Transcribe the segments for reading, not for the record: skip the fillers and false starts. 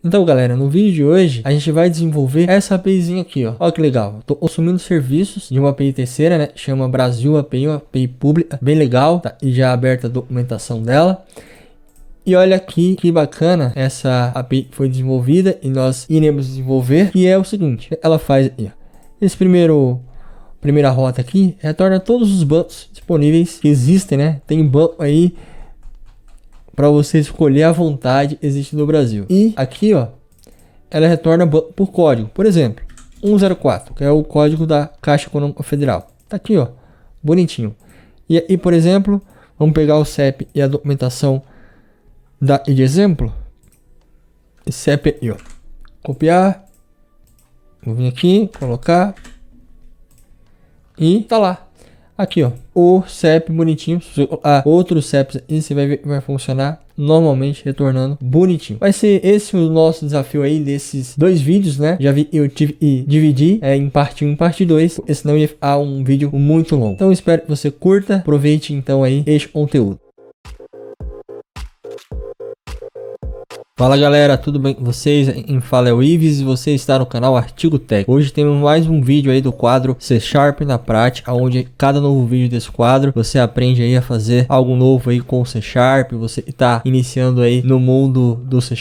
Então, galera, no vídeo de hoje a gente vai desenvolver essa APIzinha aqui, ó. Olha que legal. Tô consumindo serviços de uma API terceira, né? Chama Brasil API, uma API pública, bem legal, tá? E já aberta a documentação dela. E olha aqui que bacana, essa API foi desenvolvida e nós iremos desenvolver, que é o seguinte, ela faz aqui, ó. Esse primeira rota aqui retorna todos os bancos disponíveis que existem, né? Tem banco aí para você escolher à vontade, existe no Brasil. E aqui, ó, ela retorna por código. Por exemplo, 104, que é o código da Caixa Econômica Federal. Tá aqui, ó, bonitinho. E aí, por exemplo, vamos pegar o CEP e a documentação de exemplo. Esse CEP aí, ó. Copiar. Vou vir aqui, colocar. E tá lá. Aqui, ó, o CEP bonitinho. Outros CEPs e você vai ver que vai funcionar normalmente, retornando bonitinho. Vai ser esse o nosso desafio aí desses dois vídeos, né? Já vi, eu tive e dividi em parte 1 e parte 2, porque senão ia ficar um vídeo muito longo. Então espero que você curta, aproveite então aí este conteúdo. Fala galera, tudo bem com vocês? Em fala é o Ives e você está no canal Artigo Tech. Hoje temos mais um vídeo aí do quadro C# na prática, onde cada novo vídeo desse quadro você aprende aí a fazer algo novo aí com o C#. Você está iniciando aí no mundo do C#,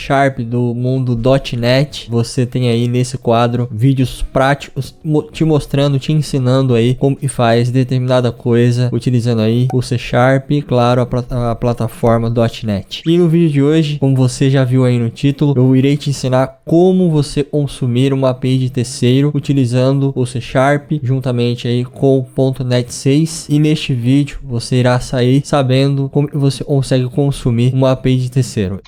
do mundo .NET. Você tem aí nesse quadro vídeos práticos te mostrando, te ensinando aí como que faz determinada coisa utilizando aí o C# e claro a plataforma .NET. E no vídeo de hoje, como você já viu aí no título, eu irei te ensinar como você consumir uma API de terceiro utilizando o C# juntamente aí com o .NET 6, e neste vídeo você irá sair sabendo como você consegue consumir uma API de terceiro.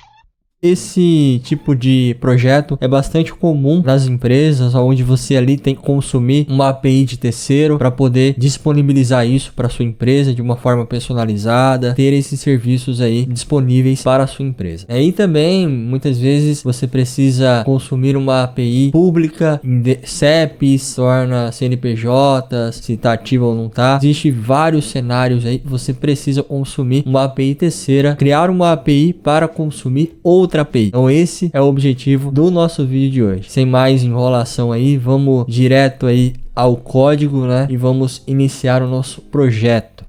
Esse tipo de projeto é bastante comum nas empresas, onde você ali tem que consumir uma API de terceiro para poder disponibilizar isso para sua empresa de uma forma personalizada, ter esses serviços aí disponíveis para a sua empresa. Aí também, muitas vezes, você precisa consumir uma API pública, CEPs, torna CNPJ, se está ativa ou não está. Existem vários cenários aí que você precisa consumir uma API terceira, criar uma API para consumir outra API. Então esse é o objetivo do nosso vídeo de hoje. Sem mais enrolação aí, vamos direto aí ao código, né? E vamos iniciar o nosso projeto.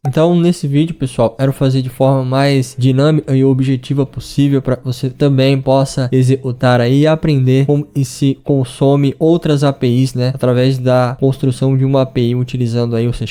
Então nesse vídeo, pessoal, quero fazer de forma mais dinâmica e objetiva possível para que você também possa executar aí e aprender como se consome outras APIs, né, através da construção de uma API utilizando aí o C#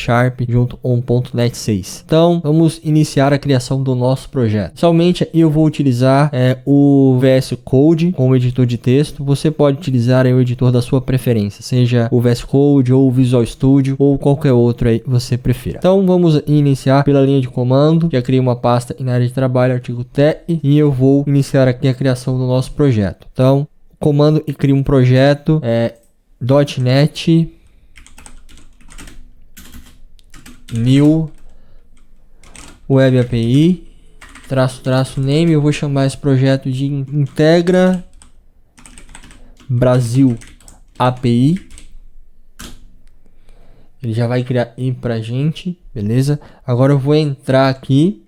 junto com o .NET 6. Então vamos iniciar a criação do nosso projeto. Somente eu vou utilizar o VS Code como editor de texto. Você pode utilizar aí o editor da sua preferência, seja o VS Code ou o Visual Studio ou qualquer outro aí que você prefira. Então vamos iniciar pela linha de comando. Já criei uma pasta na área de trabalho, Artigo Tech, e eu vou iniciar aqui a criação do nosso projeto. Então, comando e crio um projeto .NET new web API --name. Eu vou chamar esse projeto de Integra Brasil API. Ele já vai criar aí pra gente, beleza? Agora eu vou entrar aqui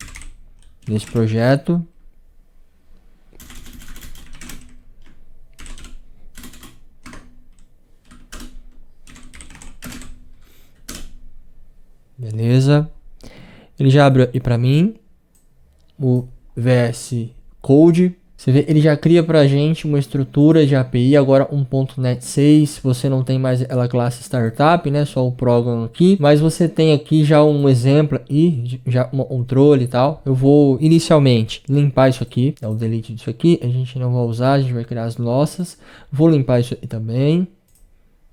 nesse projeto. Beleza? Ele já abriu aí pra mim o VS Code. Você vê, ele já cria pra gente uma estrutura de API, agora um .NET 6, você não tem mais aquela classe startup, né, só o program aqui, mas você tem aqui já um exemplo e já um controle e tal. Eu vou inicialmente limpar isso aqui, é o delete disso aqui, a gente não vai usar, a gente vai criar as nossas. Vou limpar isso aqui também.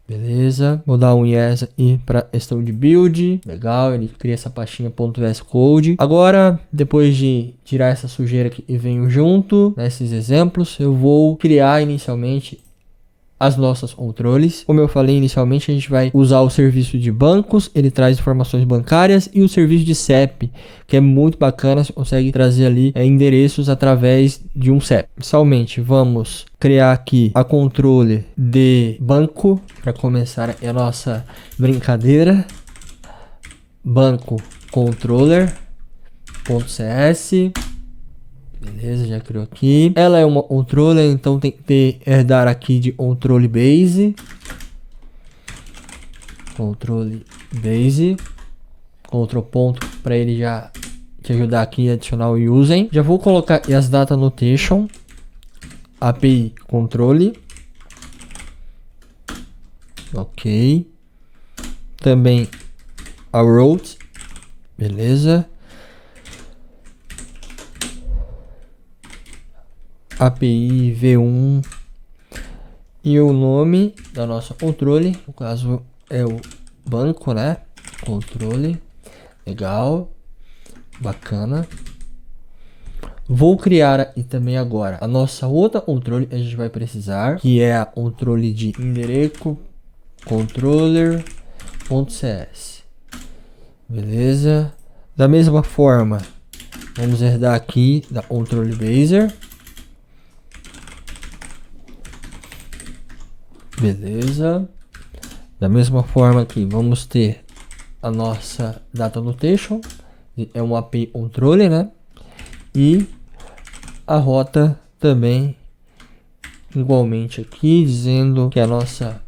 Beleza, vou dar um yes aí para questão de build. Legal, ele cria essa pastinha .vs Code. Agora, depois de tirar essa sujeira aqui e venho junto nesses exemplos, eu vou criar inicialmente as nossas controles. Como eu falei inicialmente, a gente vai usar o serviço de bancos, ele traz informações bancárias, e o serviço de CEP, que é muito bacana, você consegue trazer ali endereços através de um CEP. Inicialmente, vamos criar aqui a controle de banco, para começar a nossa brincadeira. Banco controller.cs. Beleza, já criou aqui. Ela é uma controller, então tem que ter herdar aqui de controle base. Controle base. Outro ponto para ele já te ajudar aqui a adicionar o usem. Já vou colocar aqui as data annotation. API controle. Ok. Também a route. Beleza. API V1 e o nome da nossa controle, no caso é o banco, né? Controle, legal, bacana. Vou criar aqui também agora a nossa outra controle que a gente vai precisar, que é a controle de endereço controller.cs. Beleza. Da mesma forma, vamos herdar aqui da controle baser. Beleza. Da mesma forma aqui, vamos ter a nossa data annotation, é um API controller, né? E a rota também, igualmente aqui, dizendo que a nossa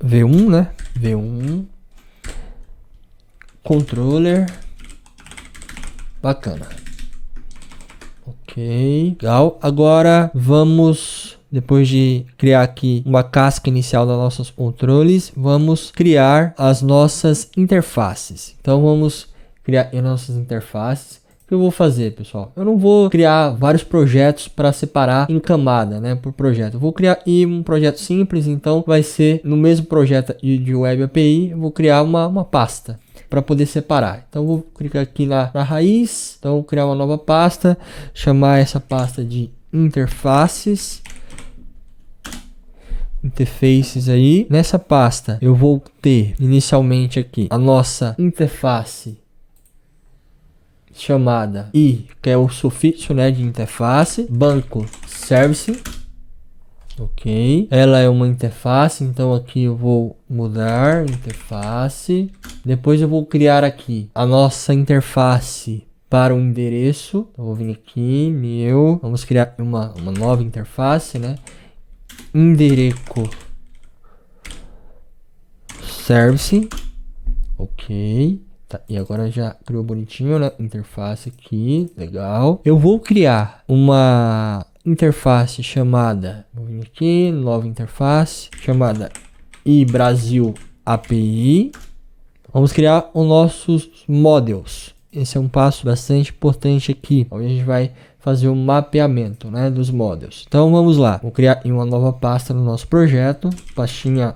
V1, né? V1 controller, bacana. Ok, legal. Agora vamos, depois de criar aqui uma casca inicial das nossas controles, vamos criar as nossas interfaces. Então vamos criar as nossas interfaces. O que eu vou fazer, pessoal? Eu não vou criar vários projetos para separar em camada, né, por projeto. Eu vou criar um projeto simples, então vai ser no mesmo projeto de Web API, eu vou criar uma pasta para poder separar. Então vou clicar aqui na raiz, então vou criar uma nova pasta, chamar essa pasta de interfaces. Interfaces aí. Nessa pasta eu vou ter inicialmente aqui a nossa interface chamada I, que é o sufixo, né, de interface, banco service. Ok, ela é uma interface, então aqui eu vou mudar interface. Depois eu vou criar aqui a nossa interface para o endereço. Então, vou vir aqui, vamos criar uma nova interface, né? Endereço service. Ok, tá, e agora já criou bonitinho, né? Interface aqui, legal. Eu vou criar uma interface chamada, vou vir aqui, nova interface chamada iBrasil API. Vamos criar os nossos models. Esse é um passo bastante importante aqui, onde a gente vai fazer um mapeamento, né, dos models. Então vamos lá, vou criar uma nova pasta no nosso projeto, pastinha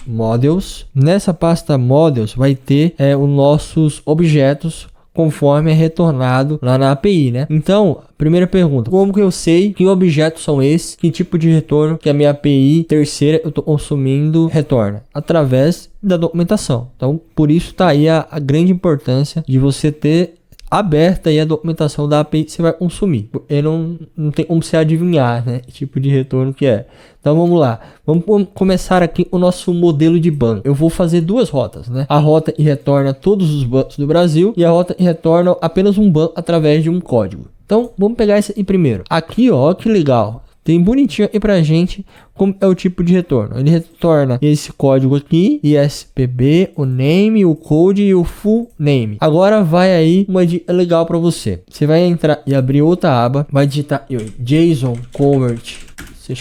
models. Nessa pasta models vai ter os nossos objetos conforme é retornado lá na API, né? Então, primeira pergunta, como que eu sei que objetos são esses, que tipo de retorno que a minha API terceira eu estou consumindo retorna? Através da documentação. Então, por isso tá aí a grande importância de você ter aberta aí a documentação da API que você vai consumir. Porque não tem como você adivinhar, né, que tipo de retorno que é. Então vamos lá, vamos começar aqui o nosso modelo de banco. Eu vou fazer duas rotas, né? A rota que retorna todos os bancos do Brasil e a rota que retorna apenas um banco através de um código. Então vamos pegar esse aqui primeiro. Aqui, ó, que legal. Tem bonitinho aí pra gente como é o tipo de retorno. Ele retorna esse código aqui, ISPB, o name, o code e o full name. Agora vai aí uma dica legal para você. Você vai entrar e abrir outra aba, vai digitar JSON convert C#,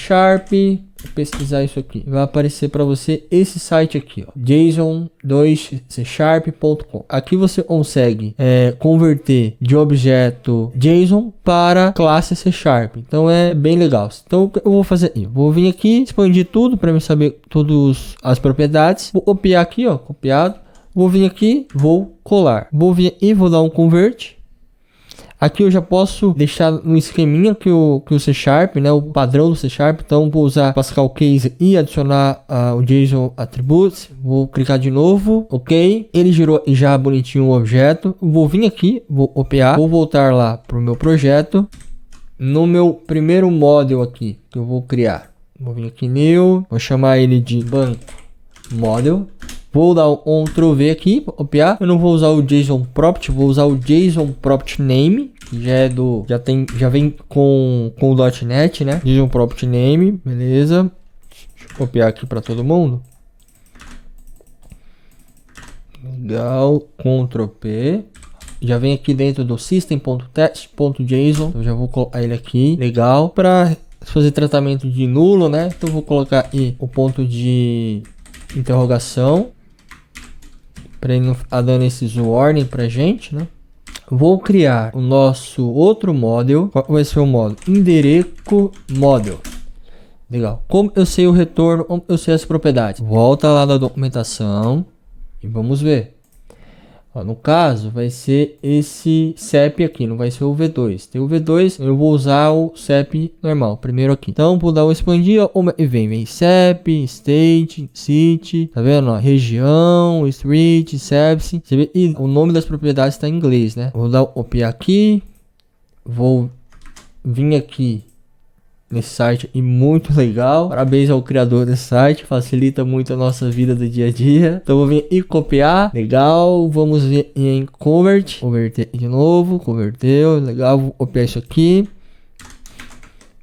pesquisar isso aqui, vai aparecer para você esse site aqui, ó, json2c#.com. Aqui você consegue converter de objeto JSON para classe C#. Então é bem legal. Então o que eu vou fazer aqui? Vou vir aqui, expandir tudo para mim saber todas as propriedades. Vou copiar aqui, ó, copiado. Vou vir aqui, vou colar. Vou vir e vou dar um convert. Aqui eu já posso deixar no esqueminha que o C#, né, o padrão do C#. Então vou usar Pascal Case e adicionar o JSON Attributes. Vou clicar de novo, ok. Ele gerou já bonitinho o objeto. Vou vir aqui, vou copiar, vou voltar lá para o meu projeto. No meu primeiro model aqui que eu vou criar, vou vir aqui new, vou chamar ele de banco model. Vou dar um Ctrl V aqui para copiar. Eu não vou usar o JSON Prompt, vou usar o JSON Prompt Name, que já é do, já vem com o .NET, né? JSON Prompt Name, beleza? Deixa eu copiar aqui para todo mundo. Legal, Ctrl P. Já vem aqui dentro do system.test.json. Eu já vou colocar ele aqui. Legal. Para fazer tratamento de nulo, né? Então vou colocar aí o ponto de interrogação, para ele não ficar dando esses warning pra gente, né? Vou criar o nosso outro model. Qual vai ser o model? Endereço model. Legal. Como eu sei o retorno? Como eu sei as propriedades? Volta lá na documentação e vamos ver. Ó, no caso, vai ser esse CEP aqui, não vai ser o V2. Tem o V2, eu vou usar o CEP normal, primeiro aqui. Então, vou dar um expandir, ó, e vem CEP, State, City, tá vendo? Ó, região, Street, CEPS. E o nome das propriedades está em inglês, né? Vou dar o copiar aqui, vou vir aqui nesse site e muito legal. Parabéns ao criador desse site, facilita muito a nossa vida do dia a dia. Então vou vir e copiar, legal. Vamos vir em converter de novo, converteu, legal. Vou copiar isso aqui,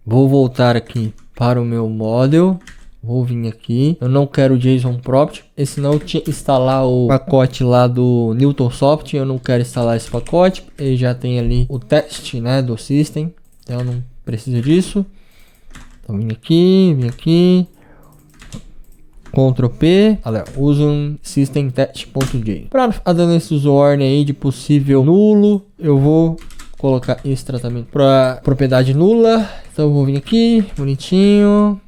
vou voltar aqui para o meu model. Vou vir aqui, eu não quero o JSON Prompt, senão eu tinha que instalar o pacote lá do Newtonsoft. Eu não quero instalar esse pacote, ele já tem ali o teste, né, do system, então eu não preciso disso. Então vim aqui, Ctrl P, olha, usa um system test.j. Para ficar dando esses warning aí de possível nulo, eu vou colocar esse tratamento para propriedade nula. Então eu vou vir aqui, bonitinho.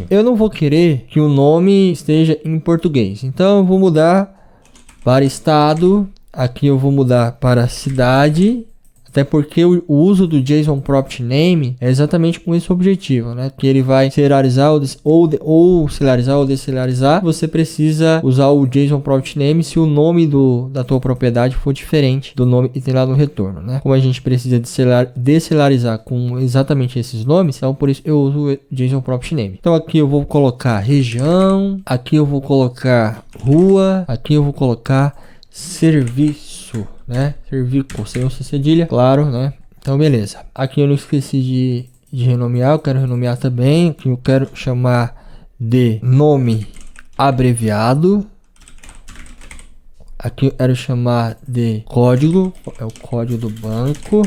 Eu não vou querer que o nome esteja em português, então eu vou mudar para estado. Aqui eu vou mudar para cidade. Até porque o uso do JSON Prompt Name é exatamente com esse objetivo, né? Que ele vai serializar ou serializar ou deserializar. Você precisa usar o JSON Prompt Name se o nome da tua propriedade for diferente do nome que tem lá no retorno, né? Como a gente precisa deserializar com exatamente esses nomes, então por isso eu uso o JSON Prompt Name. Então aqui eu vou colocar região, aqui eu vou colocar rua, aqui eu vou colocar serviço, né? Serviço sem o cedilha, claro, né? Então beleza. Aqui eu não esqueci de renomear, eu quero renomear também. Aqui eu quero chamar de nome abreviado. Aqui eu quero chamar de código, é o código do banco.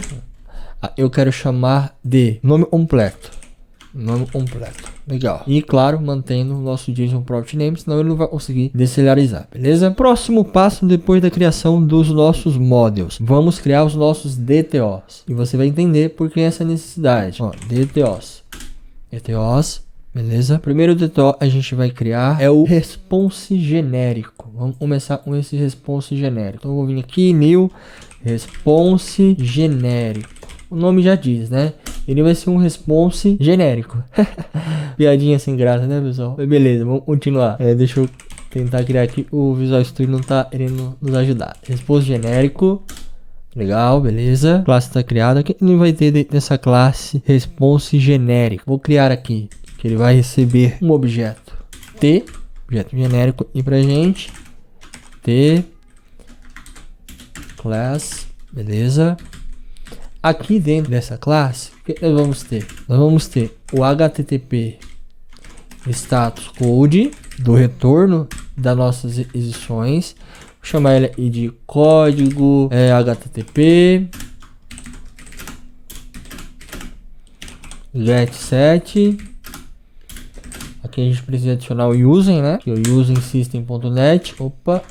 Eu quero chamar de nome completo. Legal. E claro, mantendo o nosso JSON Prompt Name, senão ele não vai conseguir deserializar, beleza? Próximo passo depois da criação dos nossos models. Vamos criar os nossos DTOs. E você vai entender por que essa necessidade. Ó, DTOs, beleza? Primeiro DTO a gente vai criar é o response genérico. Vamos começar com esse response genérico. Então eu vou vir aqui, new response genérico. O nome já diz, né? Ele vai ser um response genérico. Piadinha sem graça, né, pessoal? Mas beleza, vamos continuar. Deixa eu tentar criar aqui. O Visual Studio não tá querendo nos ajudar. Response genérico. Legal, beleza. Classe está criada. O que ele vai ter nessa classe response genérico? Vou criar aqui que ele vai receber um objeto T, objeto genérico, e pra gente T class, beleza. Aqui dentro dessa classe, o que nós vamos ter? Nós vamos ter o HTTP status code do retorno das nossas edições. Vou chamar ele aí de código HTTP getSet. Aqui a gente precisa adicionar o using, né? Que é o using system.net. Opa,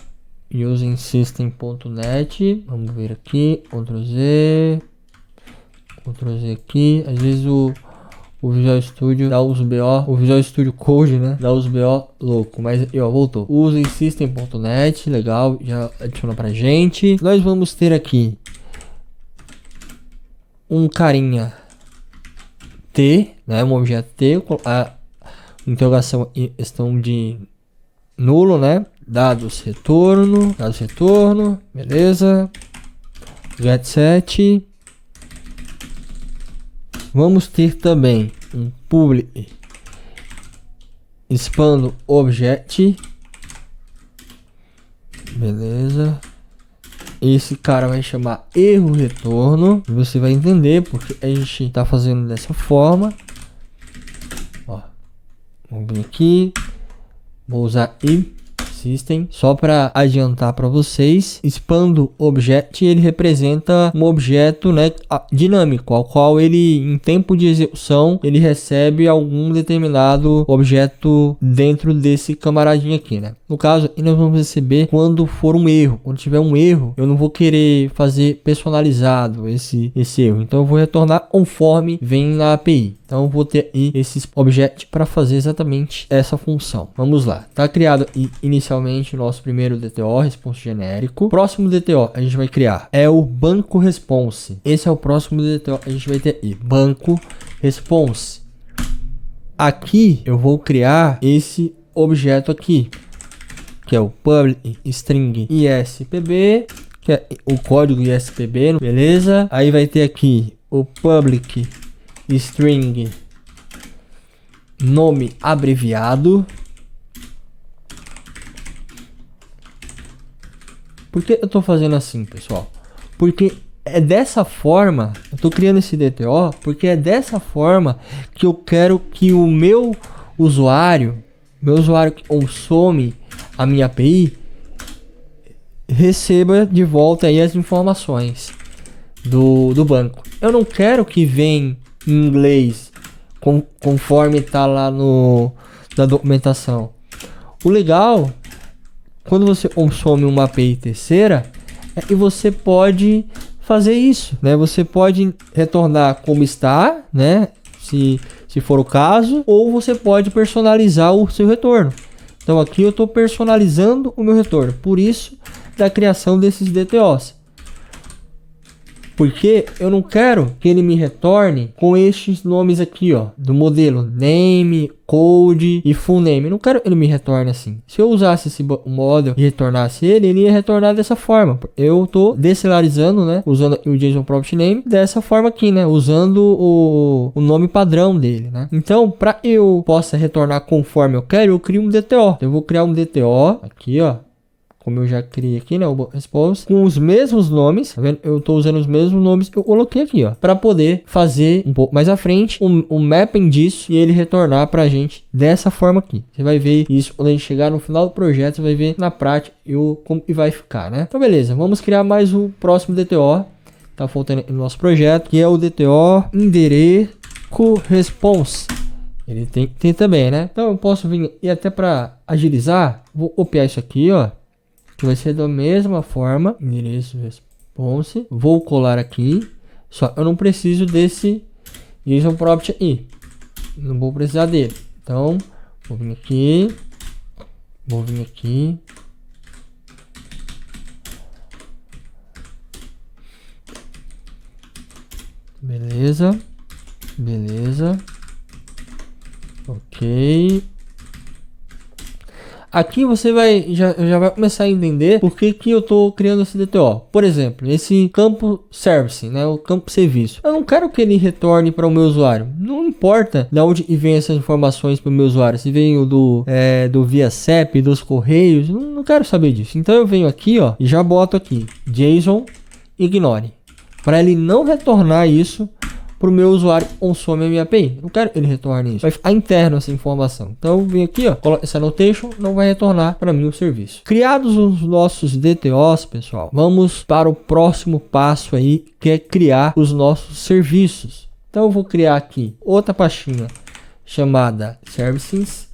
using system.net. Vamos ver aqui, Ctrl Z aqui. Às vezes o Visual Studio dá os BO, o Visual Studio Code, né, dá os BO louco, mas ó, voltou. Usem system.net, legal, já adicionou pra gente. Nós vamos ter aqui um carinha T, né, um objeto T, a interrogação e questão de nulo, né, dados retorno, beleza, getSet. Vamos ter também um public expando object. Beleza. Esse cara vai chamar erro retorno. Você vai entender porque a gente tá fazendo dessa forma. Ó, vamos vir aqui. Vou usar system só para adiantar para vocês. Expando object, ele representa um objeto, né, dinâmico, ao qual ele em tempo de execução ele recebe algum determinado objeto dentro desse camaradinho aqui, né? No caso, nós vamos receber quando for um erro. Quando tiver um erro, eu não vou querer fazer personalizado esse erro. Então eu vou retornar conforme vem na API. Então eu vou ter aí esses objetos para fazer exatamente essa função. Vamos lá. Tá criado inicialmente o nosso primeiro DTO, response genérico. Próximo DTO a gente vai criar é o banco response. Esse é o próximo DTO a gente vai ter aí. Banco response. Aqui eu vou criar esse objeto aqui, que é o public string ISPB, que é o código ISPB, beleza? Aí vai ter aqui o public string nome abreviado. Por que eu tô fazendo assim, pessoal? Porque é dessa forma, eu tô criando esse DTO, porque é dessa forma que eu quero que o meu usuário que consome a minha API, receba de volta aí as informações do banco. Eu não quero que venha em inglês conforme está lá na documentação. O legal, quando você consome uma API terceira, é que você pode fazer isso, né? Você pode retornar como está, né? Se for o caso, ou você pode personalizar o seu retorno. Então aqui eu estou personalizando o meu retorno, por isso da criação desses DTOs. Porque eu não quero que ele me retorne com estes nomes aqui, ó, do modelo name, code e full name. Eu não quero que ele me retorne assim. Se eu usasse esse model e retornasse ele ia retornar dessa forma. Eu tô deserializando, né, usando o JSON prompt name dessa forma aqui, né, usando o nome padrão dele, né. Então, para eu possa retornar conforme eu quero, eu crio um DTO. Eu vou criar um DTO aqui, ó, como eu já criei aqui, né, o response, com os mesmos nomes, tá vendo? Eu estou usando os mesmos nomes que eu coloquei aqui, ó, para poder fazer um pouco mais à frente um mapping disso e ele retornar para a gente dessa forma aqui. Você vai ver isso quando a gente chegar no final do projeto, você vai ver na prática como que vai ficar, né? Então, beleza, vamos criar mais o próximo DTO, tá faltando no nosso projeto, que é o DTO endereço response. Ele tem também, né? Então, eu posso vir e até para agilizar, vou copiar isso aqui, ó, que vai ser da mesma forma, endereço response. Vou colar aqui, só eu não preciso desse JSON prompt aí, não vou precisar dele. Então vou vir aqui, beleza, ok. Aqui você já vai começar a entender por que eu estou criando esse DTO. Por exemplo, esse campo service, né, o campo serviço. Eu não quero que ele retorne para o meu usuário. Não importa de onde vem essas informações para o meu usuário. Se veio do via CEP, dos correios, não quero saber disso. Então eu venho aqui, ó, e já boto aqui JSON ignore, para ele não retornar isso para o meu usuário que consome a minha API. Eu não quero que ele retorne isso. Vai ficar interno essa informação. Então eu venho aqui, ó, coloco essa annotation, não vai retornar para mim o serviço. Criados os nossos DTOs, pessoal, vamos para o próximo passo aí, que é criar os nossos serviços. Então eu vou criar aqui outra pastinha chamada services.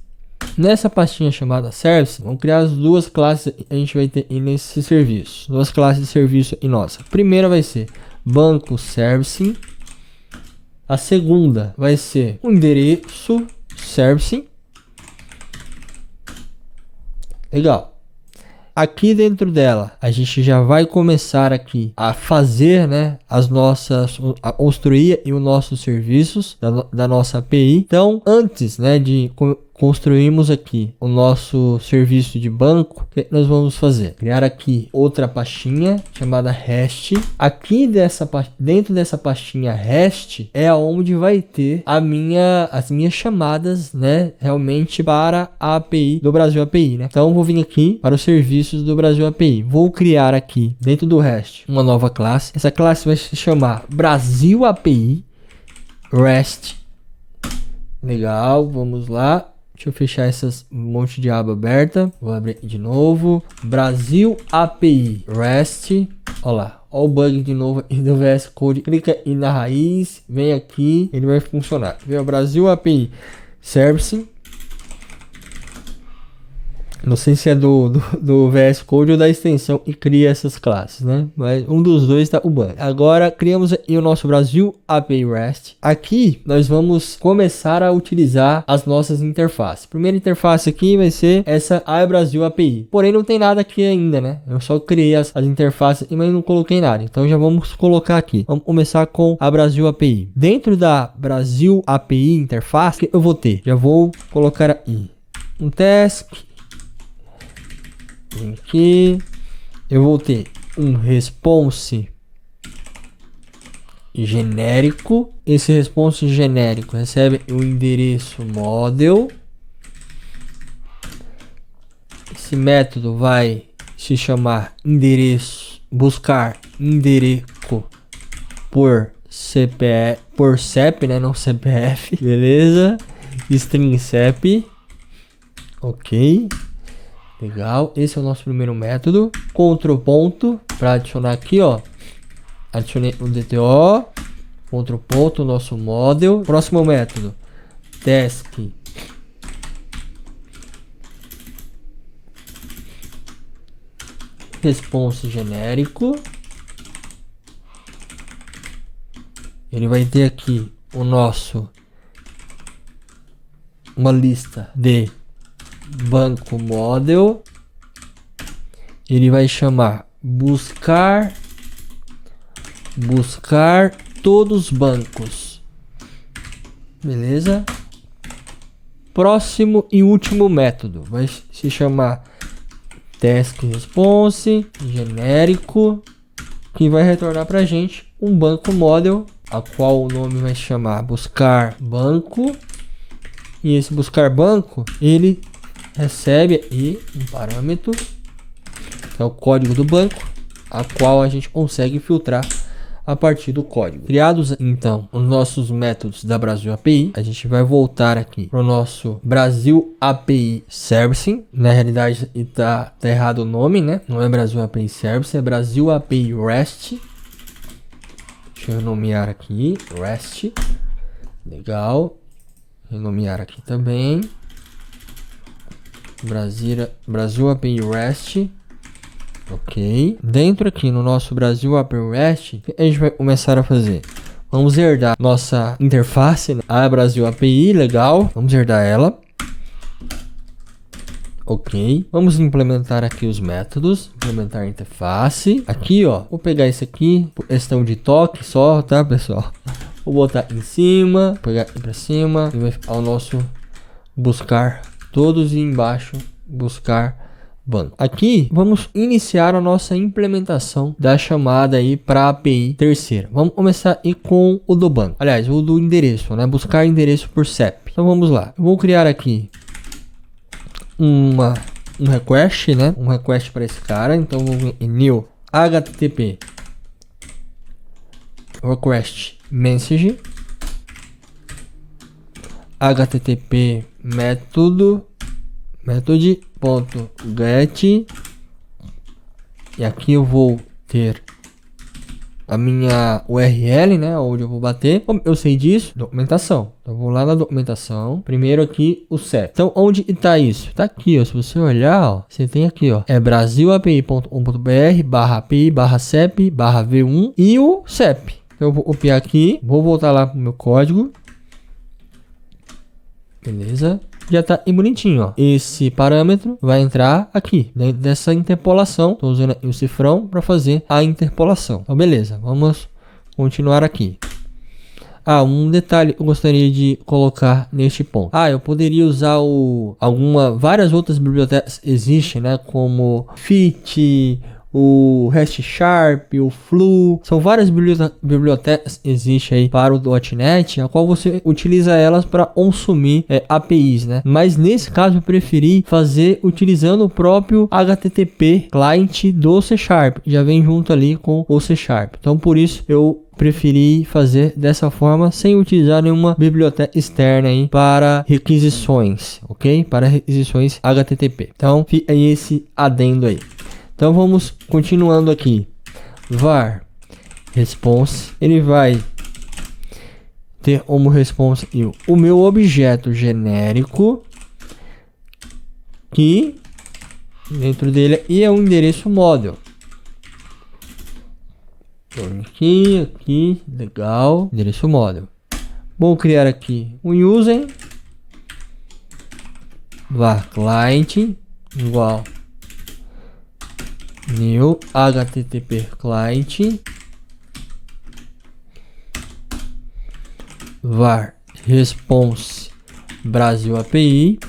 Nessa pastinha chamada service, vamos criar as duas classes que a gente vai ter nesse serviço. Duas classes de serviço em nossa. A primeira vai ser banco service. A segunda vai ser o endereço service. Legal. Aqui dentro dela, a gente já vai começar aqui a fazer, né, a construir os nossos serviços da nossa API. Então, antes, né, de construímos aqui o nosso serviço de banco, o que nós vamos fazer? Criar aqui outra pastinha chamada REST. Aqui dentro dessa pastinha REST é onde vai ter as minhas chamadas, né, realmente para a API do Brasil API, né? Então eu vou vir aqui para os serviços do Brasil API. Vou criar aqui dentro do REST uma nova classe. Essa classe vai se chamar Brasil API REST. Legal, vamos lá. Deixa eu fechar essas monte de aba aberta. Vou abrir de novo. Brasil API REST. Olha lá. Olha o bug de novo do VS Code. Clica aí na raiz. Vem aqui. Ele vai funcionar. Vem o Brasil API Service. Não sei se é do VS Code ou da extensão e cria essas classes, né? Mas um dos dois tá o bug. Agora criamos aí o nosso Brasil API REST. Aqui nós vamos começar a utilizar as nossas interfaces. Primeira interface aqui vai ser essa Brasil API. Porém não tem nada aqui ainda, né? Eu só criei as interfaces, mas não coloquei nada. Então já vamos colocar aqui. Vamos começar com a Brasil API. Dentro da Brasil API interface, que eu vou ter? Já vou colocar aí um task. Aqui eu vou ter um response genérico. Esse response genérico recebe o endereço model. Esse método vai se chamar endereço, buscar endereço por CPF, por CEP, né, não CPF, beleza? String CEP, ok. Legal, esse é o nosso primeiro método. Ctrl ponto para adicionar aqui, ó. Adicionei o DTO. Ctrl ponto, nosso model. Próximo método, task response genérico. Ele vai ter aqui o nosso uma lista de banco model. Ele vai chamar buscar todos os bancos, beleza? Próximo e último método vai se chamar task response genérico, que vai retornar para a gente um banco model, a qual o nome vai chamar buscar banco. E esse buscar banco, ele recebe aí um parâmetro, que é o código do banco, a qual a gente consegue filtrar a partir do código. Criados então os nossos métodos da Brasil API, a gente vai voltar aqui para o nosso Brasil API Service. Na realidade tá errado o nome, né? Não é Brasil API Service, é Brasil API REST. Deixa eu nomear aqui, REST. Legal. Renomear aqui também. Brasil API REST. Ok. Dentro aqui no nosso Brasil API REST, o que a gente vai começar a fazer? Vamos herdar nossa interface, né? A Brasil API, legal. Vamos herdar ela. Ok. Vamos implementar aqui os métodos. Implementar a interface. Aqui, ó. Vou pegar esse aqui. Questão de toque só, tá, pessoal? Vou botar em cima. Pegar aqui pra cima. E vai ficar o nosso buscar todos e embaixo buscar banco. Aqui vamos iniciar a nossa implementação da chamada aí para a API terceira. Vamos começar aí com o do banco. Aliás, o do endereço, né? Buscar endereço por CEP. Então vamos lá. Eu vou criar aqui um request, né? Um request para esse cara. Então vou em new http request message http method.get, e aqui eu vou ter a minha URL, né, onde eu vou bater. Como eu sei disso? Documentação. Então eu vou lá na documentação. Primeiro aqui o CEP. Então onde está isso? Tá aqui, ó. Se você olhar, ó, você tem aqui, ó, é brasilapi.com.br/API/CEP/V1 e o CEP. Então eu vou copiar aqui, vou voltar lá pro meu código. Beleza? Já tá aí bonitinho, ó. Esse parâmetro vai entrar aqui, dentro dessa interpolação. Tô usando o cifrão para fazer a interpolação. Então, beleza. Vamos continuar aqui. Um detalhe eu gostaria de colocar neste ponto. Eu poderia usar várias outras bibliotecas existem, né? Como Fit, o RestSharp, o Flu, são várias bibliotecas existem aí para o .NET, a qual você utiliza elas para consumir APIs, né? Mas nesse caso eu preferi fazer utilizando o próprio HTTP client do C#, já vem junto ali com o C#. Então por isso eu preferi fazer dessa forma sem utilizar nenhuma biblioteca externa aí para requisições, ok? Para requisições HTTP. Então fica aí esse adendo aí. Então vamos continuando aqui. Var response, ele vai ter como response o meu objeto genérico, que dentro dele é o endereço model. Aqui, legal, endereço model. Vou criar aqui um user var client igual new http client var response Brasil API.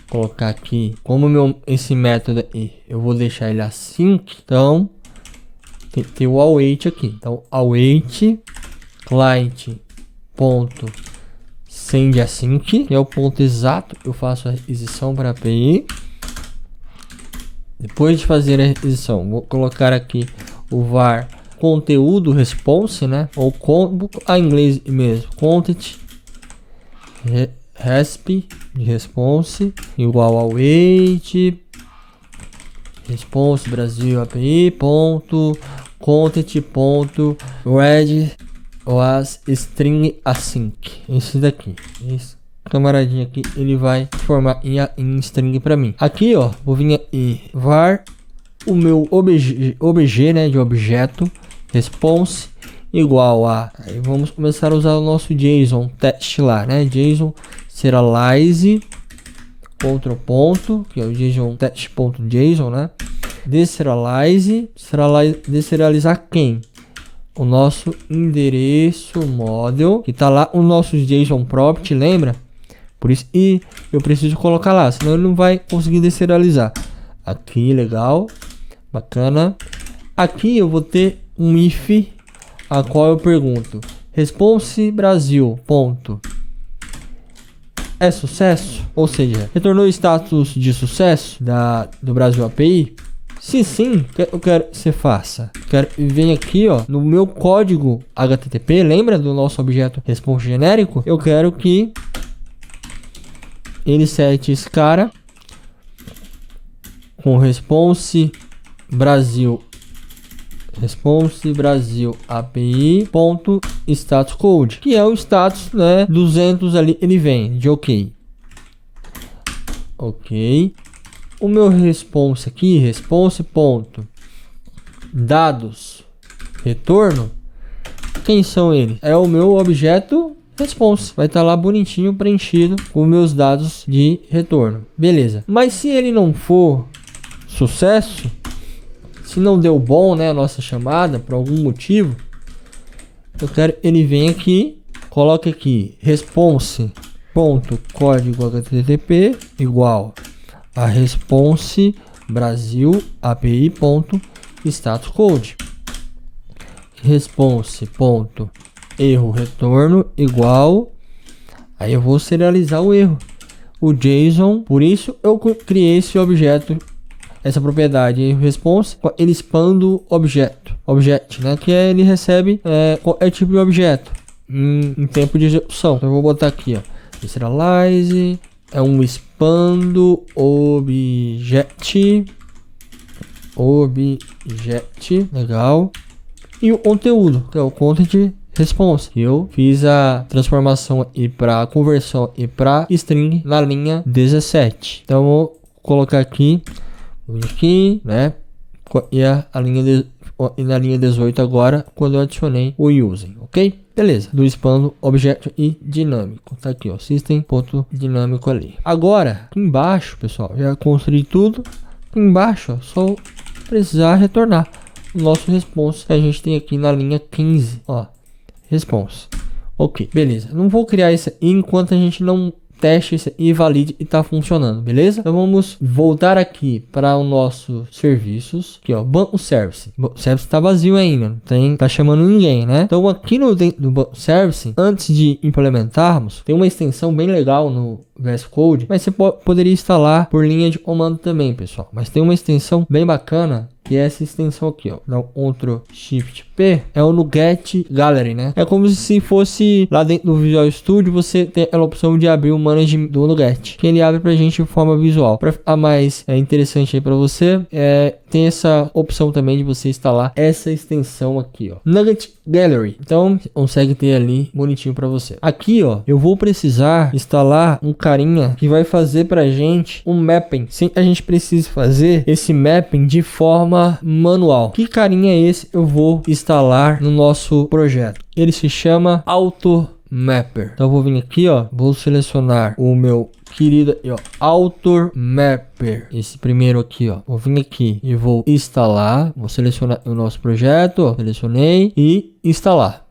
Colocar aqui como esse método aí, eu vou deixar ele assim. Então tem que ter o await aqui. Então await client ponto send async, que é o ponto exato. Eu faço a requisição para a API. Depois de fazer a requisição, vou colocar aqui o var conteúdo response, né? Ou a inglês mesmo, content resp de response igual ao await response Brasil API ponto content ponto read was string async. Esse daqui, esse camaradinho aqui, ele vai formar em string para mim. Aqui, ó, vou vir aqui var o meu obj, né, de objeto response igual a, aí vamos começar a usar o nosso JSON teste lá, né? JSON serialize outro ponto, que é o JSON teste.json, né? Deserializar quem? O nosso endereço model, que tá lá o nosso JSON prompt, lembra? Por isso, e eu preciso colocar lá, senão ele não vai conseguir deserializar. Aqui, legal, bacana. Aqui eu vou ter um if, a qual eu pergunto response Brasil ponto é sucesso, ou seja, retornou o status de sucesso do Brasil API. Se sim, eu quero que você faça. Vem aqui, ó, no meu código HTTP, lembra do nosso objeto response genérico? Eu quero que ele sete esse cara com response Brasil API ponto status code, que é o status, né, 200 ali, ele vem de ok. O meu response aqui, response ponto dados retorno, quem são eles? É o meu objeto response, vai estar lá bonitinho preenchido com meus dados de retorno, beleza. Mas se ele não for sucesso, se não deu bom, né, a nossa chamada por algum motivo, eu quero ele vem aqui, coloque aqui response ponto código HTTP igual a response Brasil API ponto status code, response ponto erro retorno igual, aí eu vou serializar o erro, o JSON. Por isso eu criei esse objeto, essa propriedade response, ele expando object, né, que ele recebe qualquer tipo de objeto em tempo de execução. Então eu vou botar aqui, ó, serialize é um expando object, legal, e o conteúdo, que é o content response. Eu fiz a transformação e para conversão e para string na linha 17. Então vou colocar aqui, né, e na linha 18 agora quando eu adicionei o using, ok? Beleza, do expando objeto e dinâmico, tá aqui, ó, system.dinâmico ali. Agora aqui embaixo, pessoal, já construí tudo. Aqui embaixo, ó, só precisar retornar o nosso response que a gente tem aqui na linha 15, ó, response. Ok, beleza. Não vou criar isso enquanto a gente não teste isso e valide e tá funcionando, beleza? Então vamos voltar aqui para o nosso serviços, aqui ó, banco service. O service tá vazio ainda, não tem, tá chamando ninguém, né? Então aqui no dentro do banco service, antes de implementarmos, tem uma extensão bem legal no VS Code, mas você poderia instalar por linha de comando também, pessoal. Mas tem uma extensão bem bacana, que é essa extensão aqui, ó. Dá um Ctrl Shift P, é o NuGet Gallery, né? É como se fosse lá dentro do Visual Studio, você tem aquela opção de abrir o Manage do NuGet, que ele abre pra gente de forma visual. Para ficar mais interessante aí para você, tem essa opção também de você instalar essa extensão aqui, ó, NuGet Gallery. Então, você consegue ter ali bonitinho para você. Aqui, ó, eu vou precisar instalar um carinha que vai fazer pra gente um mapping, sem que a gente precise fazer esse mapping de forma manual. Que carinha é esse? Eu vou instalar no nosso projeto. Ele se chama AutoMapper. Então eu vou vir aqui, ó, vou selecionar o meu querido ó, AutoMapper, esse primeiro aqui, ó. Vou vir aqui e vou instalar. Vou selecionar o nosso projeto, ó, selecionei e instalar.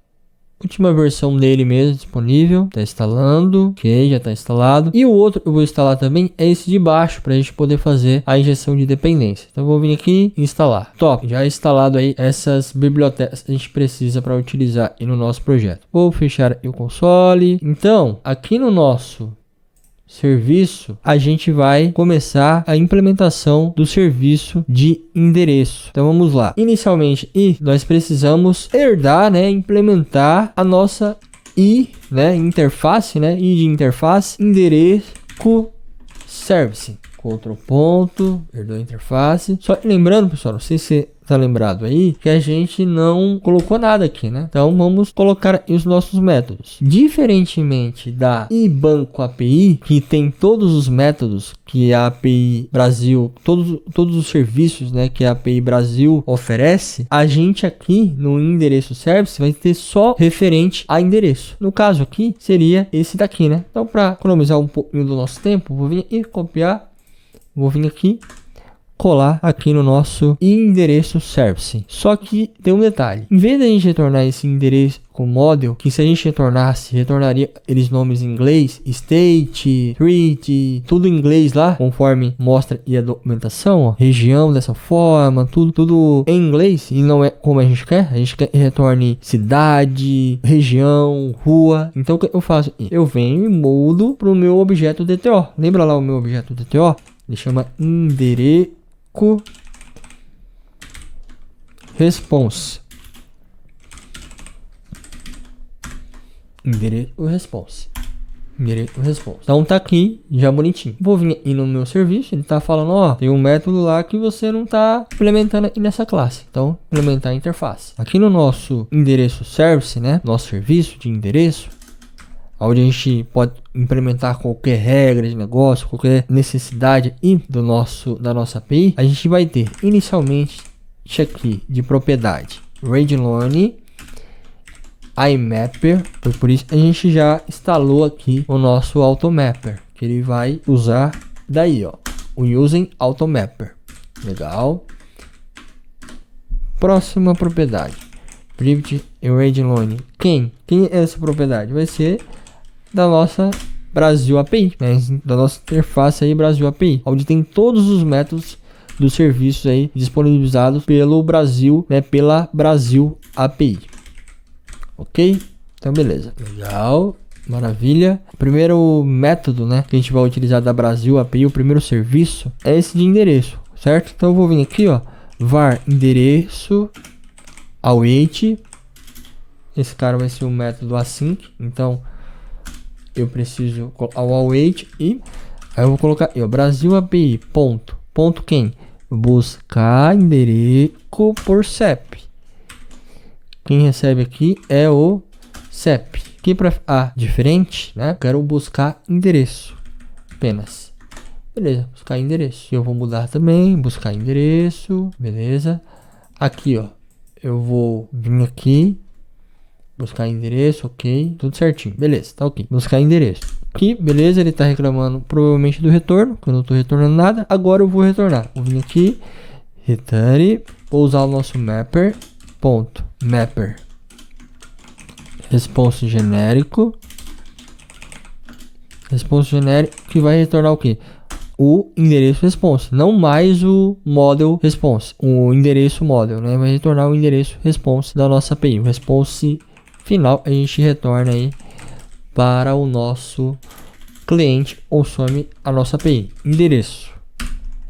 Última versão dele mesmo disponível, tá instalando, ok, já tá instalado. E o outro eu vou instalar também é esse de baixo, para a gente poder fazer a injeção de dependência. Então eu vou vir aqui e instalar. Top, já instalado aí essas bibliotecas que a gente precisa para utilizar aí no nosso projeto. Vou fechar o console. Então aqui no nosso serviço, a gente vai começar a implementação do serviço de endereço. Então vamos lá. Inicialmente, nós precisamos herdar, né, implementar a nossa interface, né, de interface, endereço service. Outro ponto, herdou a interface. Só lembrando, pessoal, não sei se tá lembrado aí, que a gente não colocou nada aqui, né? Então vamos colocar os nossos métodos. Diferentemente da iBanco API, que tem todos os métodos que a API Brasil, todos os serviços, né, que a API Brasil oferece, a gente aqui no endereço service vai ter só referente a endereço. No caso aqui seria esse daqui, né? Então para economizar um pouquinho do nosso tempo, vou vir e copiar. Vou vir aqui, colar aqui no nosso endereço service. Só que tem um detalhe. Em vez de a gente retornar esse endereço com model, que se a gente retornaria eles nomes em inglês, state, treat, tudo em inglês lá, conforme mostra e a documentação, ó, região dessa forma, tudo em inglês, e não é como a gente quer que retorne cidade, região, rua. Então o que eu faço? Eu venho e mudo para o meu objeto DTO. Lembra lá o meu objeto DTO? Ele chama endereço response. Endereço response. Então tá aqui já bonitinho. Vou vir aqui no meu serviço, ele tá falando, ó, tem um método lá que você não tá implementando aqui nessa classe. Então, implementar a interface. Aqui no nosso endereço service, né, nosso serviço de endereço, onde a gente pode implementar qualquer regra de negócio, qualquer necessidade da nossa API, a gente vai ter inicialmente isso aqui de propriedade Radilone IMapper. Por isso a gente já instalou aqui o nosso AutoMapper, que ele vai usar daí, ó, o Using AutoMapper. Legal. Próxima propriedade Private Radilone. Quem é essa propriedade? Vai ser da nossa Brasil API, né? Da nossa interface aí Brasil API, onde tem todos os métodos dos serviços aí disponibilizados pelo Brasil, né? Pela Brasil API. Ok? Então beleza. Legal. Maravilha. O primeiro método, né, que a gente vai utilizar da Brasil API, o primeiro serviço, é esse de endereço, certo? Então eu vou vir aqui, ó, var endereço await. Esse cara vai ser o método async. Então eu preciso colocar o await e aí eu vou colocar aqui, ó, Brasil API ponto quem? Buscar endereço por CEP. Quem recebe aqui é o CEP. Aqui para ficar diferente, né? Quero buscar endereço apenas. Beleza, buscar endereço. Eu vou mudar também, buscar endereço, beleza. Aqui, ó, eu vou vir aqui, buscar endereço, ok, tudo certinho, beleza, tá ok. Buscar endereço. Aqui, beleza, ele tá reclamando provavelmente do retorno, que eu não tô retornando nada. Agora eu vou retornar. Vou vir aqui, return, vou usar o nosso mapper, ponto, mapper, response genérico. Response genérico que vai retornar o que? O endereço response, não mais o model response, o endereço model, né? Vai retornar o endereço response da nossa API. O response final a gente retorna aí para o nosso cliente ou some a nossa API, endereço,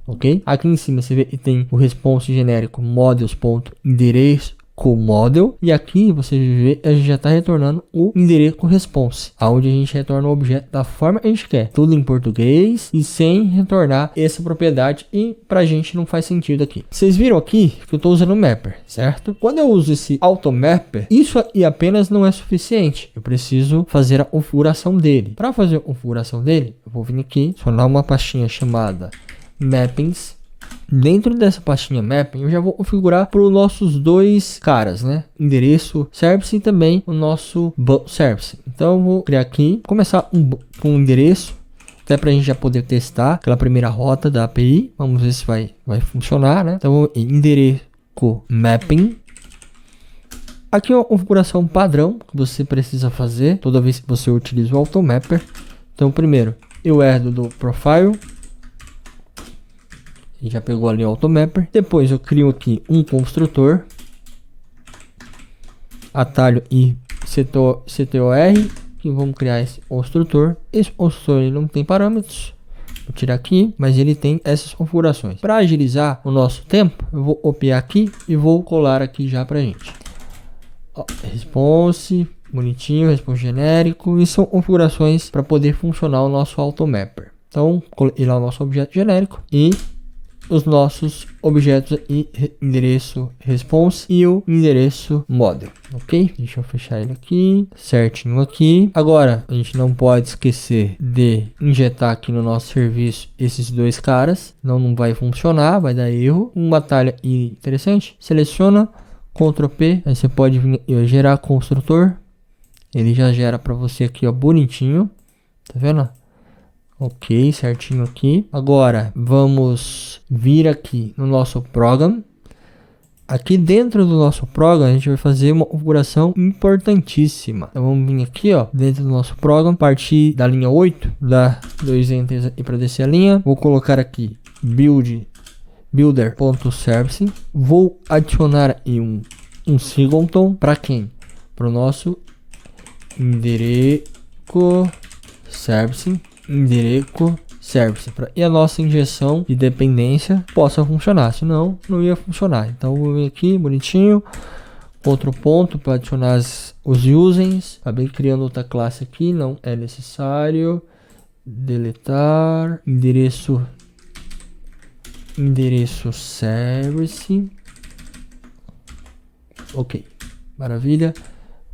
ok? Aqui em cima você vê que tem o response genérico models.endereço com model, e aqui você vê a gente já está retornando o endereço response, aonde a gente retorna o objeto da forma que a gente quer, tudo em português e sem retornar essa propriedade, e pra gente não faz sentido aqui. Vocês viram aqui que eu estou usando o mapper, certo? Quando eu uso esse auto mapper, isso aqui apenas não é suficiente, eu preciso fazer a configuração dele. Para fazer a configuração dele, eu vou vir aqui, adicionar uma pastinha chamada mappings. Dentro dessa pastinha mapping, eu já vou configurar para os nossos dois caras, né? Endereço service e também o nosso banco service. Então eu vou criar aqui, começar com um endereço, até para a gente já poder testar aquela primeira rota da API. Vamos ver se vai funcionar, né? Então vou em endereço mapping. Aqui é uma configuração padrão que você precisa fazer toda vez que você utiliza o automapper. Então primeiro eu herdo do profile. E já pegou ali o automapper. Depois eu crio aqui um construtor, atalho e ctor, que vamos criar esse construtor. Esse construtor ele não tem parâmetros, vou tirar aqui, mas ele tem essas configurações. Para agilizar o nosso tempo, eu vou copiar aqui e vou colar aqui já pra gente. Ó, response bonitinho, response genérico, e são configurações para poder funcionar o nosso automapper. Então coloquei lá o nosso objeto genérico e os nossos objetos e endereço response e o endereço model, ok? Deixa eu fechar ele aqui, certinho aqui. Agora, a gente não pode esquecer de injetar aqui no nosso serviço esses dois caras, não vai funcionar, vai dar erro. Um atalho interessante, seleciona, Ctrl P, aí você pode vir gerar construtor, ele já gera para você aqui, ó, bonitinho, tá vendo? Ok, certinho aqui. Agora vamos vir aqui no nosso program. Aqui dentro do nosso program a gente vai fazer uma configuração importantíssima. Então vamos vir aqui, ó, dentro do nosso program, partir da linha 8, dá 2 enters e para descer a linha. Vou colocar aqui builder.service. Vou adicionar aí um singleton para quem? Para o nosso endereço service. E a nossa injeção de dependência possa funcionar, senão não ia funcionar. Então vou vir aqui bonitinho, outro ponto para adicionar os users. Acabei criando outra classe aqui, não é necessário. Deletar endereço service. Ok, maravilha.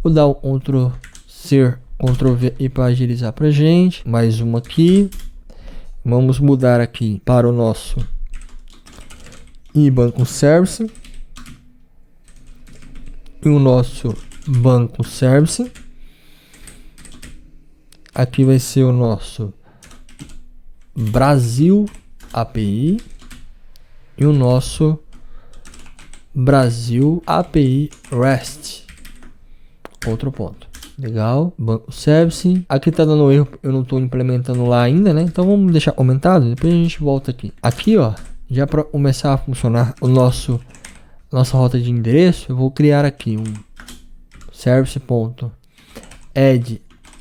Vou dar um outro ser Ctrl V e para agilizar pra gente. Mais uma aqui. Vamos mudar aqui para o nosso banco service. E o nosso banco service. Aqui vai ser o nosso Brasil API. E o nosso Brasil API REST. Outro ponto. Legal, banco service. Aqui tá dando erro, eu não tô implementando lá ainda, né? Então vamos deixar aumentado, depois a gente volta aqui. Aqui, ó, já para começar a funcionar o nossa rota de endereço, eu vou criar aqui um service.add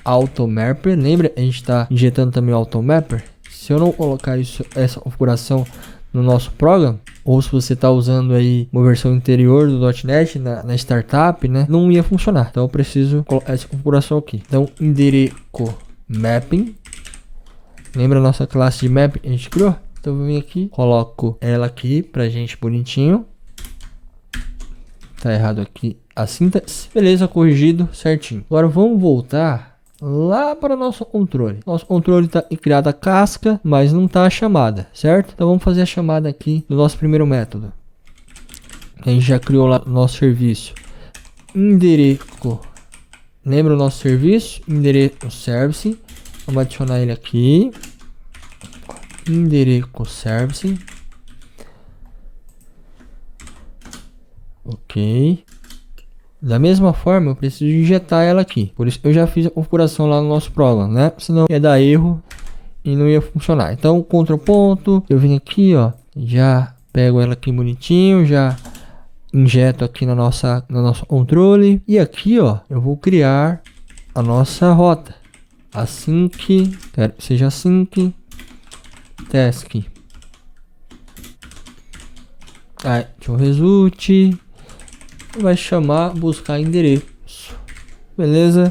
automapper. Lembra, a gente tá injetando também o automapper. Se eu não colocar essa configuração no nosso programa, ou se você está usando aí uma versão anterior do .NET na startup, né, não ia funcionar. Então eu preciso colocar essa configuração aqui. Então endereço mapping, lembra a nossa classe de mapping que a gente criou? Então eu vou vir aqui, coloco ela aqui pra gente bonitinho. Tá errado aqui a sintaxe. Beleza, corrigido certinho. Agora vamos voltar lá para o nosso controle. Nosso controle está criado a casca, mas não está a chamada, certo? Então vamos fazer a chamada aqui do nosso primeiro método. A gente já criou lá o nosso serviço. Endereço. Lembra o nosso serviço? Endereço service. Vamos adicionar ele aqui. Endereço service. Ok. Da mesma forma, eu preciso injetar ela aqui. Por isso eu já fiz a configuração lá no nosso programa, né? Senão ia dar erro e não ia funcionar. Então, Ctrl ponto, eu venho aqui, ó, já pego ela aqui bonitinho, já injeto aqui no nosso controle. E aqui, ó, eu vou criar a nossa rota. Async, quero que seja async, task. Aí, deixa eu result. Vai chamar buscar endereço. Beleza?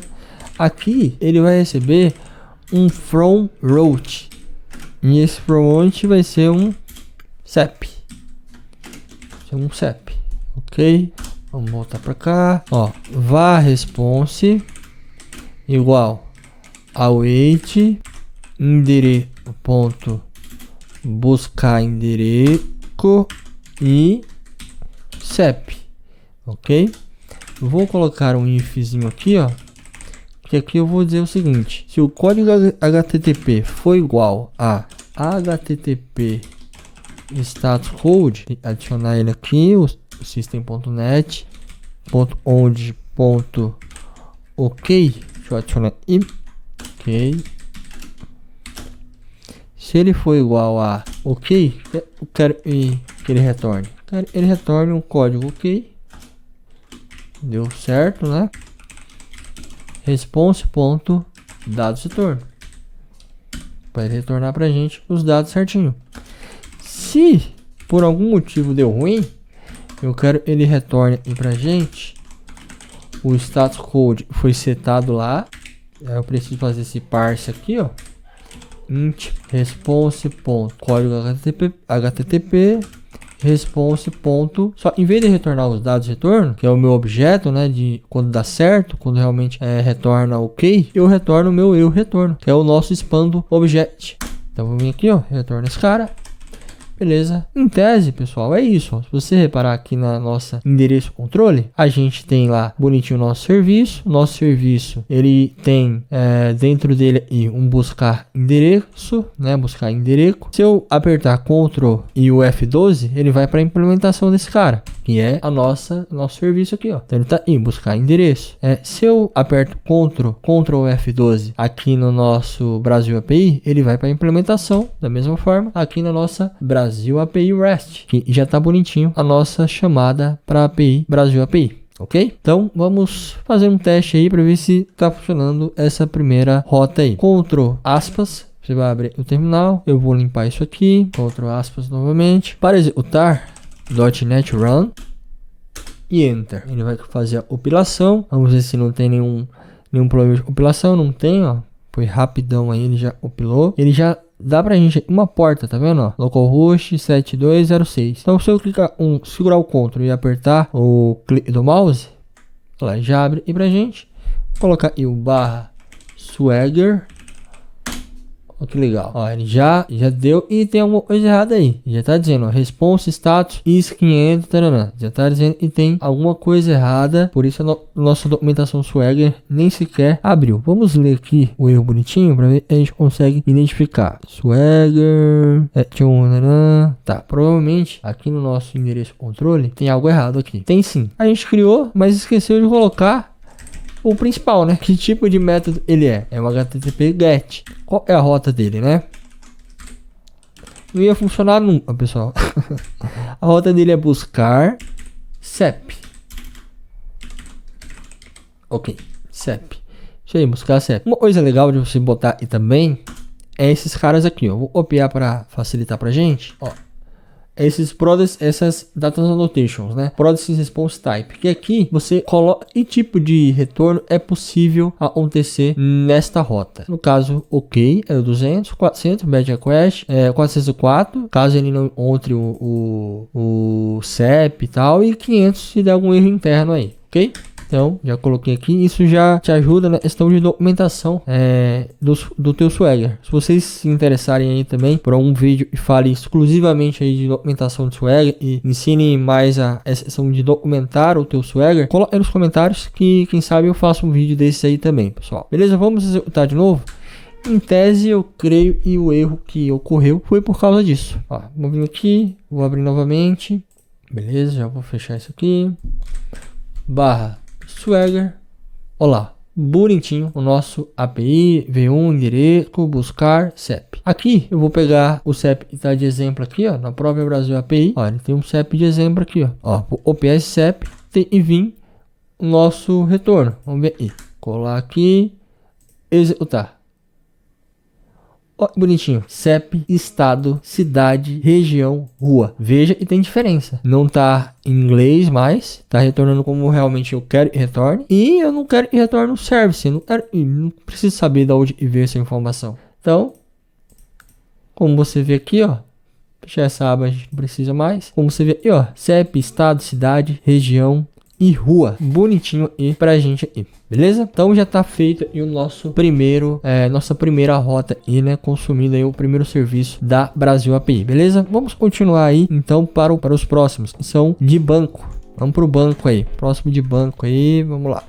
Aqui ele vai receber um from route. E esse from route vai ser um CEP. Ok? Vamos voltar para cá. Ó, var response igual await endereço ponto buscar endereço e CEP. Ok? Vou colocar um ifzinho aqui, ó. Que aqui eu vou dizer o seguinte: se o código HTTP for igual a HTTP status code, adicionar ele aqui, o system.net .onde.ok. Deixa eu adicionar e ok. Se ele for igual a ok, eu quero que ele retorne. Ele retorne um código ok. Deu certo, né? Response.dados retorno. Vai retornar pra gente os dados certinho. Se por algum motivo deu ruim, eu quero ele retorne aqui pra gente. O status code foi setado lá. Aí eu preciso fazer esse parse aqui, ó. Int response.código HTTP response ponto, só em vez de retornar os dados de retorno, que é o meu objeto, né, de quando dá certo, quando realmente retorna ok, eu retorno o meu erro retorno, que é o nosso expand object. Então vou vir aqui, ó, retorna esse cara. Beleza? Em tese, pessoal, é isso. Ó. Se você reparar aqui na nossa endereço controle, a gente tem lá bonitinho o nosso serviço. O nosso serviço, ele tem dentro dele aí um buscar endereço, né? Buscar endereço. Se eu apertar Ctrl e o F12, ele vai para a implementação desse cara, que é nosso serviço aqui, ó. Então ele tá em buscar endereço. Se eu aperto Ctrl F12 aqui no nosso Brasil API, ele vai para a implementação da mesma forma aqui na nossa Brasil API REST, que já tá bonitinho a nossa chamada para API Brasil API. Ok? Então vamos fazer um teste aí para ver se tá funcionando essa primeira rota aí. Ctrl aspas, você vai abrir o terminal, eu vou limpar isso aqui, Ctrl aspas novamente, para executar .NET Run e Enter. Ele vai fazer a compilação, vamos ver se não tem nenhum problema de compilação. Não tem, ó, foi rapidão aí, ele já compilou, ele já dá pra gente uma porta, tá vendo, ó? Localhost 7206. Então se eu clicar segurar o Ctrl e apertar o clique do mouse, lá já abre e pra gente colocar aí o /swagger. Olha que legal, ó, ele já deu e tem alguma coisa errada aí. Já tá dizendo, ó, response status is 500, taranã. Já tá dizendo que tem alguma coisa errada, por isso a nossa documentação Swagger nem sequer abriu. Vamos ler aqui o erro bonitinho para ver se a gente consegue identificar. Swagger, tá, provavelmente aqui no nosso endereço controle tem algo errado aqui. Tem sim. A gente criou, mas esqueceu de colocar o principal, né? Que tipo de método ele é? É um HTTP GET. Qual é a rota dele, né? Não ia funcionar nunca, pessoal. A rota dele é buscar CEP. Ok, CEP. Isso aí, buscar CEP. Uma coisa legal de você botar e também é esses caras aqui, ó. Vou copiar para facilitar pra gente, ó. Essas data annotations, né? Process response type, que aqui você coloca que tipo de retorno é possível acontecer nesta rota. No caso, ok, é o 200, 400, bad request, 404, caso ele não encontre o CEP e tal, e 500 se der algum erro interno aí, ok? Então, já coloquei aqui. Isso já te ajuda na questão de documentação do teu Swagger. Se vocês se interessarem aí também por algum vídeo e fale exclusivamente aí de documentação de Swagger e ensine mais essa questão de documentar o teu Swagger, coloque aí nos comentários que quem sabe eu faço um vídeo desse aí também, pessoal. Beleza? Vamos executar de novo. Em tese, eu creio e o erro que ocorreu foi por causa disso. Ó, vou vir aqui, vou abrir novamente. Beleza, já vou fechar isso aqui. Swagger. Olá, bonitinho o nosso API, V1, endereço, buscar, CEP. Aqui eu vou pegar o CEP que está de exemplo aqui, ó, na própria Brasil API. Olha, tem um CEP de exemplo aqui, ó, OPS CEP e vir o nosso retorno. Vamos ver aí, colar aqui, executar. Ó, bonitinho, CEP, estado, cidade, região, rua. Veja e tem diferença. Não tá em inglês mais, tá retornando como realmente eu quero que retorne. E eu não quero que retorne o service, não preciso saber de onde ver essa informação. Então, como você vê aqui, ó, fechar essa aba, a gente não precisa mais. Como você vê aqui, ó, CEP, estado, cidade, região e rua, bonitinho aí pra gente aí, beleza? Então já tá feito aí o nosso primeiro, nossa primeira rota aí, né, consumindo aí o primeiro serviço da Brasil API, beleza? Vamos continuar aí, então, para os próximos, que são de banco. Vamos pro banco aí, próximo de banco aí, vamos lá.